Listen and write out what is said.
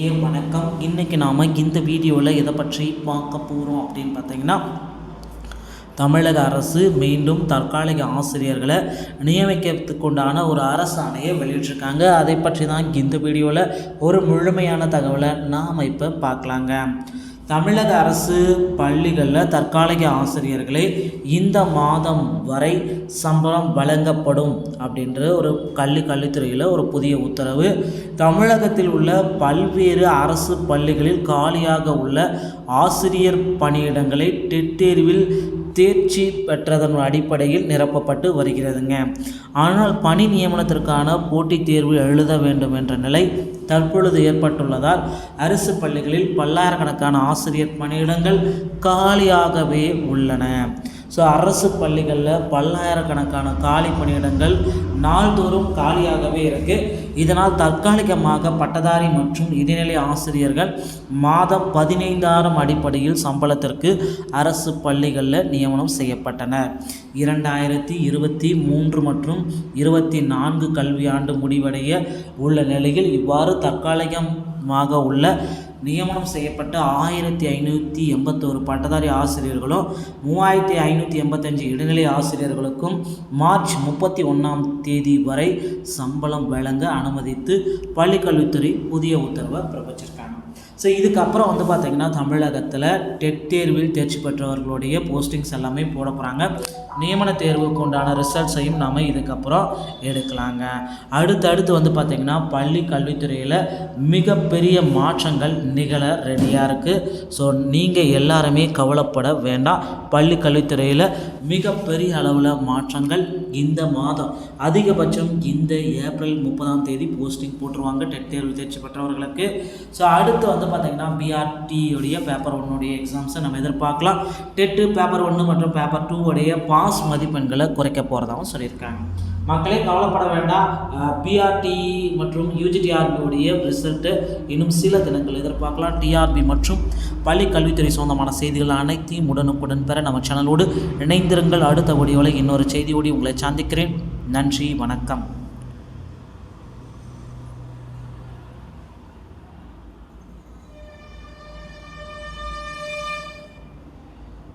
வணக்கம். இன்றைக்கி நாம் இந்த வீடியோவில் எதை பற்றி பார்க்க போகிறோம் அப்படின்னு பார்த்தீங்கன்னா, தமிழக அரசு மீண்டும் தற்காலிக ஆசிரியர்களை நியமிக்கிறதுக்குண்டான ஒரு அரசாணையை வெளியிட்டிருக்காங்க. அதை பற்றி தான் இந்த வீடியோவில் ஒரு முழுமையான தகவலை நாம் இப்போ பார்க்கலாங்க. தமிழக அரசு பள்ளிகளில் தற்காலிக ஆசிரியர்களே இந்த மாதம் வரை சம்பளம் வழங்கப்படும் அப்படின்ற ஒரு கல்வித்துறையில் ஒரு புதிய உத்தரவு. தமிழகத்தில் உள்ள பல்வேறு அரசு பள்ளிகளில் காலியாக உள்ள ஆசிரியர் பணியிடங்களை டெட் தேர்வில் தேர்ச்சி பெற்றதன் அடிப்படையில் நிரப்பப்பட்டு வருகிறதுங்க. ஆனால் பணி நியமனத்திற்கான போட்டித் தேர்வு எழுத வேண்டும் என்ற நிலை தற்பொழுது ஏற்பட்டுள்ளதால் அரசு பள்ளிகளில் பல்லாயிரக்கணக்கான ஆசிரியர் பணியிடங்கள் காலியாகவே உள்ளன. அரசு பள்ளிகளில் பல்லாயிரக்கணக்கான காலி பணியிடங்கள் நாள்தோறும் காலியாகவே இருக்குது. இதனால் தற்காலிகமாக பட்டதாரி மற்றும் இடைநிலை ஆசிரியர்கள் மாதம் 15,000 அடிப்படையில் சம்பளத்திற்கு அரசு பள்ளிகளில் நியமனம் செய்யப்பட்டனர். 2023 மற்றும் 24 கல்வியாண்டு முடிவடைய உள்ள நிலையில் இவ்வாறு தற்காலிகமாக உள்ள நியமனம் செய்யப்பட்ட 1581 பட்டதாரி ஆசிரியர்களும் 3585 இடைநிலை ஆசிரியர்களுக்கும் மார்ச் 31ஆம் தேதி வரை சம்பளம் வழங்க அனுமதித்து பள்ளிக்கல்வித்துறை புதிய உத்தரவை பிறப்பிச்சிருக்காங்க. இதுக்கப்புறம் பார்த்திங்கன்னா தமிழகத்தில் டெட் தேர்வில் தேர்ச்சி பெற்றவர்களுடைய போஸ்டிங்ஸ் எல்லாமே போட போகிறாங்க. நியமன தேர்வுக்கு உண்டான ரிசல்ட்ஸையும் நாம் இதுக்கப்புறம் எடுக்கலாங்க. அடுத்து பார்த்திங்கன்னா பள்ளி கல்வித்துறையில் மிகப்பெரிய மாற்றங்கள் நிகழ ரெடியாக இருக்குது. நீங்கள் எல்லாருமே கவலைப்பட வேண்டாம். பள்ளி கல்வித்துறையில் மிகப்பெரிய அளவில் மாற்றங்கள் இந்த மாதம் அதிகபட்சம் இந்த ஏப்ரல் 30ஆம் தேதி போஸ்டிங் போட்டுருவாங்க டெட் தேர்வு தேர்ச்சி பெற்றவர்களுக்கு. அடுத்து பார்த்திங்கன்னா பிஆர்டி உடைய பேப்பர் 1 எக்ஸாம்ஸை நம்ம எதிர்பார்க்கலாம். டெட்டு பேப்பர் 1 மற்றும் பேப்பர் 2 உடைய பாஸ் மதிப்பெண்களை குறைக்க போகிறதாகவும் சொல்லியிருக்காங்க. மக்களே கவலைப்பட வேண்டாம். பிஆர்டி மற்றும் யூஜிடிஆர்பி உடைய ரிசல்ட்டு இன்னும் சில தினங்கள் எதிர்பார்க்கலாம். டிஆர்பி மற்றும் பள்ளி கல்வித்துறை சொந்தமான செய்திகள் அனைத்தையும் உடனுக்குடன் பெற நம்ம சேனலோடு இணைந்திருங்கள். அடுத்த வீடியோவில் இன்னொரு செய்தியோடு உங்களை சந்திக்கிறேன். நன்றி, வணக்கம்.